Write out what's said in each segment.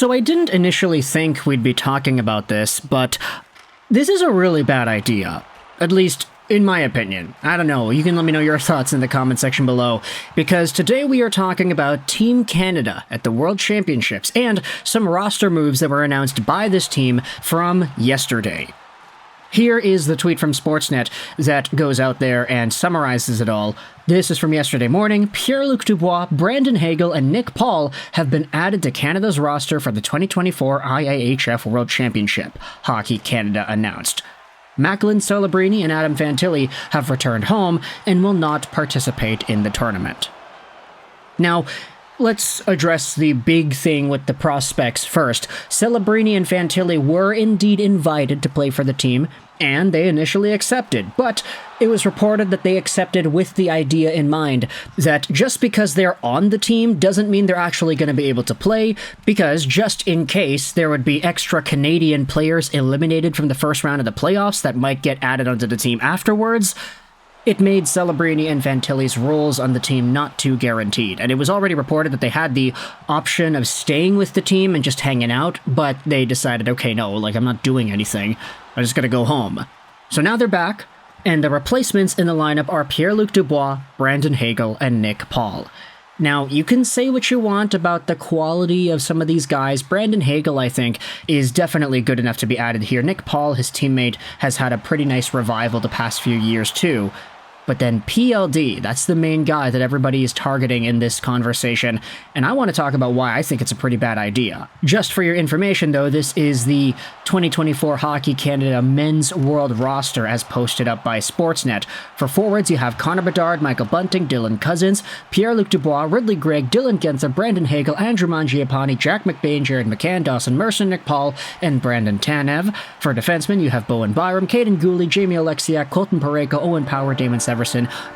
So I didn't initially think we'd be talking about this, but this is a really bad idea. At least, in my opinion. I don't know, you can let me know your thoughts in the comment section below, because today we are talking about Team Canada at the World Championships, and some roster moves that were announced by this team from yesterday. Here is the tweet from Sportsnet that goes out there and summarizes it all. This is from yesterday morning. Pierre-Luc Dubois, Brandon Hagel, and Nick Paul have been added to Canada's roster for the 2024 IIHF World Championship, Hockey Canada announced. Macklin Celebrini and Adam Fantilli have returned home and will not participate in the tournament. Now, let's address the big thing with the prospects first. Celebrini and Fantilli were indeed invited to play for the team, and they initially accepted, but it was reported that they accepted with the idea in mind that just because they're on the team doesn't mean they're actually going to be able to play, because just in case there would be extra Canadian players eliminated from the first round of the playoffs that might get added onto the team afterwards, it made Celebrini and Fantilli's roles on the team not too guaranteed, and it was already reported that they had the option of staying with the team and just hanging out, but they decided, okay, no, I'm not doing anything, I'm just gonna go home. So now they're back, and the replacements in the lineup are Pierre-Luc Dubois, Brandon Hagel, and Nick Paul. Now, you can say what you want about the quality of some of these guys. Brandon Hagel, I think, is definitely good enough to be added here. Nick Paul, his teammate, has had a pretty nice revival the past few years, too. But then PLD, that's the main guy that everybody is targeting in this conversation, and I want to talk about why I think it's a pretty bad idea. Just for your information, though, this is the 2024 Hockey Canada Men's World Roster as posted up by Sportsnet. For forwards, you have Connor Bedard, Michael Bunting, Dylan Cousins, Pierre-Luc Dubois, Ridley Gregg, Dylan Genther, Brandon Hagel, Andrew Mangiapane, Jack McBain, Jared McCann, Dawson Mercer, Nick Paul, and Brandon Tanev. For defensemen, you have Bowen Byram, Caden Gooley, Jamie Oleksiak, Colton Parayko, Owen Power, Damon Severson,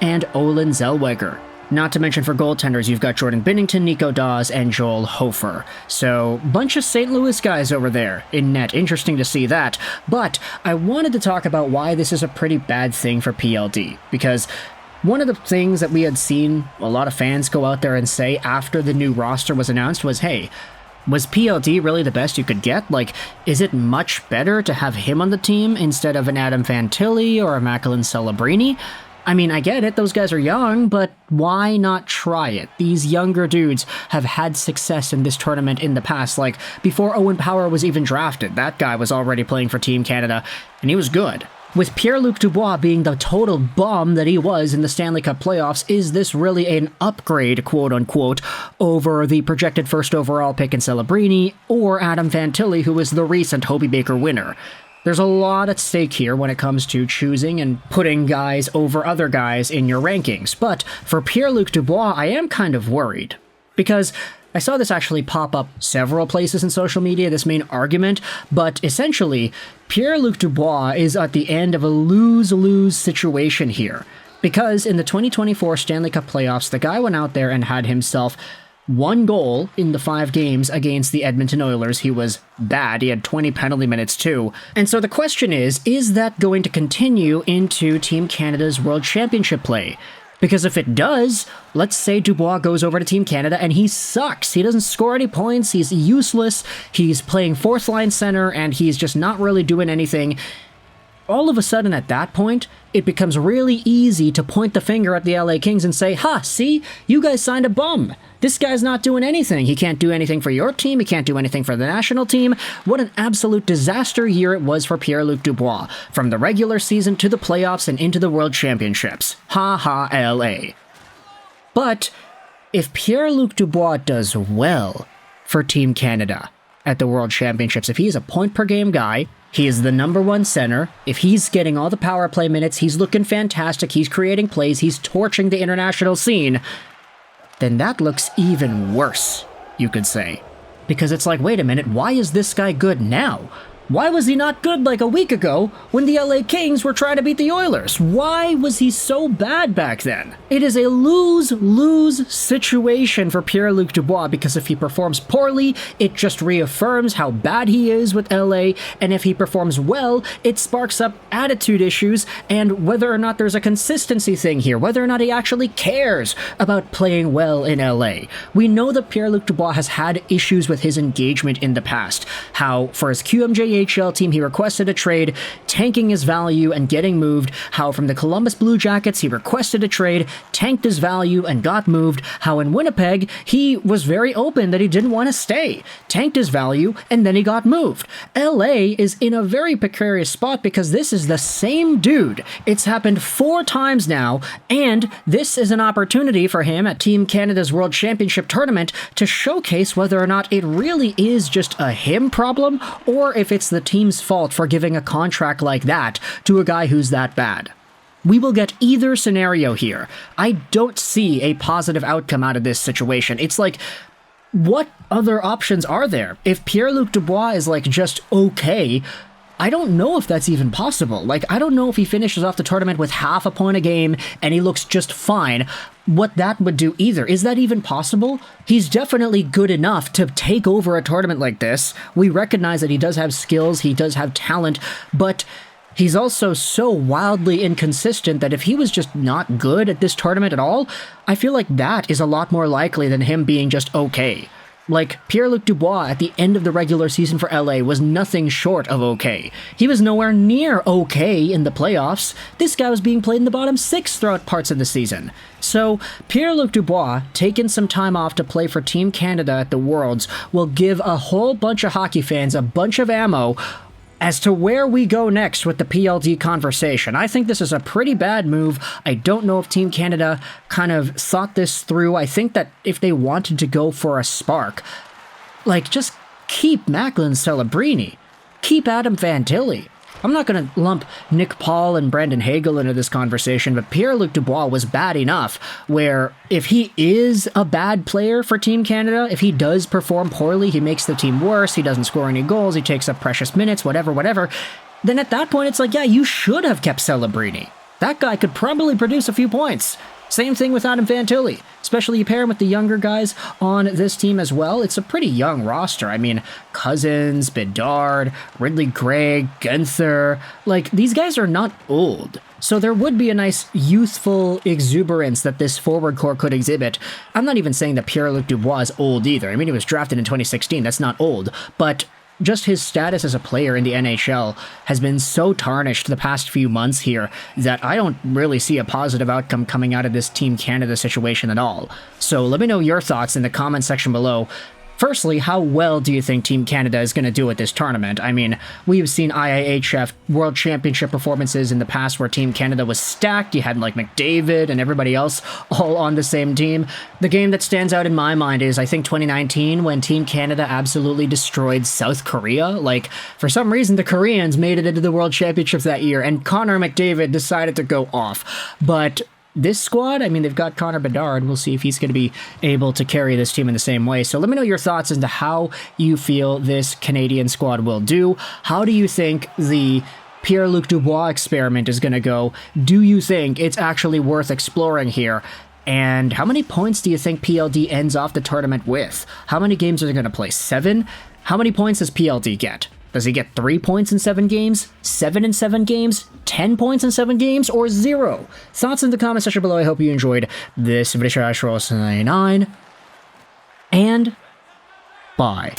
and Olin Zellweger. Not to mention for goaltenders, you've got Jordan Binnington, Nico Dawes, and Joel Hofer. So, bunch of St. Louis guys over there in net. Interesting to see that. But I wanted to talk about why this is a pretty bad thing for PLD, because one of the things that we had seen a lot of fans go out there and say after the new roster was announced was, hey, was PLD really the best you could get? Is it much better to have him on the team instead of an Adam Fantilli or a Macklin Celebrini? I mean, I get it, those guys are young, but why not try it? These younger dudes have had success in this tournament in the past. Before Owen Power was even drafted, that guy was already playing for Team Canada, and he was good. With Pierre-Luc Dubois being the total bum that he was in the Stanley Cup Playoffs, is this really an upgrade, quote-unquote, over the projected first overall pick in Celebrini or Adam Fantilli, who was the recent Hobey Baker winner? There's a lot at stake here when it comes to choosing and putting guys over other guys in your rankings, but for Pierre-Luc Dubois, I am kind of worried, because I saw this actually pop up several places in social media, this main argument, but essentially, Pierre-Luc Dubois is at the end of a lose-lose situation here, because in the 2024 Stanley Cup Playoffs, the guy went out there and had himself 1 goal in the 5 games against the Edmonton Oilers. He was bad. He had 20 penalty minutes too. And so the question is that going to continue into Team Canada's World Championship play? Because if it does, let's say Dubois goes over to Team Canada and he sucks. He doesn't score any points. He's useless. He's playing 4th line center and he's just not really doing anything. All of a sudden at that point, it becomes really easy to point the finger at the LA Kings and say, ha, see, you guys signed a bum. This guy's not doing anything. He can't do anything for your team. He can't do anything for the national team. What an absolute disaster year it was for Pierre-Luc Dubois, from the regular season to the playoffs and into the World Championships. Ha ha, LA. But if Pierre-Luc Dubois does well for Team Canada at the World Championships, if he's a point-per-game guy, he is the #1 center. If he's getting all the power play minutes, he's looking fantastic, he's creating plays, he's torching the international scene, then that looks even worse, you could say. Because it's wait a minute, why is this guy good now? Why was he not good like a week ago when the LA Kings were trying to beat the Oilers? Why was he so bad back then? It is a lose-lose situation for Pierre-Luc Dubois, because if he performs poorly, it just reaffirms how bad he is with LA, and if he performs well, it sparks up attitude issues and whether or not there's a consistency thing here, whether or not he actually cares about playing well in LA. We know that Pierre-Luc Dubois has had issues with his engagement in the past, how for his QMJHL team he requested a trade, tanking his value and getting moved, how from the Columbus Blue Jackets he requested a trade, tanked his value and got moved, how in Winnipeg he was very open that he didn't want to stay, tanked his value, and then he got moved. LA is in a very precarious spot because this is the same dude. It's happened 4 times now, and this is an opportunity for him at Team Canada's World Championship Tournament to showcase whether or not it really is just a him problem, or if it's the team's fault for giving a contract like that to a guy who's that bad. We will get either scenario here. I don't see a positive outcome out of this situation. It's like, what other options are there? If Pierre-Luc Dubois is like just okay, I don't know if that's even possible. Like, I don't know if he finishes off the tournament with half a point a game and he looks just fine, what that would do either. Is that even possible? He's definitely good enough to take over a tournament like this. We recognize that he does have skills, he does have talent, but he's also so wildly inconsistent that if he was just not good at this tournament at all, I feel like that is a lot more likely than him being just okay. Like, Pierre-Luc Dubois at the end of the regular season for LA was nothing short of okay. He was nowhere near okay in the playoffs. This guy was being played in the bottom 6 throughout parts of the season. So, Pierre-Luc Dubois taking some time off to play for Team Canada at the Worlds will give a whole bunch of hockey fans a bunch of ammo as to where we go next with the PLD conversation. I think this is a pretty bad move. I don't know if Team Canada kind of thought this through. I think that if they wanted to go for a spark, like, just keep Macklin Celebrini. Keep Adam Fantilli. I'm not going to lump Nick Paul and Brandon Hagel into this conversation, but Pierre-Luc Dubois was bad enough where if he is a bad player for Team Canada, if he does perform poorly, he makes the team worse, he doesn't score any goals, he takes up precious minutes, whatever, then at that point it's like, yeah, you should have kept Celebrini. That guy could probably produce a few points. Same thing with Adam Fantilli, especially you pair him with the younger guys on this team as well. It's a pretty young roster. I mean, Cousins, Bedard, Ridley Gregg, Guenther, like, these guys are not old. So there would be a nice youthful exuberance that this forward core could exhibit. I'm not even saying that Pierre-Luc Dubois is old either. I mean, he was drafted in 2016, that's not old, but just his status as a player in the NHL has been so tarnished the past few months here that I don't really see a positive outcome coming out of this Team Canada situation at all. So let me know your thoughts in the comment section below. Firstly, how well do you think Team Canada is going to do at this tournament? I mean, we've seen IIHF World Championship performances in the past where Team Canada was stacked. You had like McDavid and everybody else all on the same team. The game that stands out in my mind is, I think, 2019 when Team Canada absolutely destroyed South Korea. Like, for some reason, the Koreans made it into the World Championships that year, and Connor McDavid decided to go off. But this squad, I mean, they've got Connor Bedard. We'll see if he's going to be able to carry this team in the same way. So let me know your thoughts into how you feel this Canadian squad will do. How do you think the Pierre-Luc Dubois experiment is going to go? Do you think it's actually worth exploring here? And how many points do you think PLD ends off the tournament with? How many games are they going to play? 7? How many points does PLD get? Does he get 3 points in 7 games? 7 in 7 games? 10 points in 7 games? Or 0? Thoughts in the comment section below. I hope you enjoyed this video. And bye.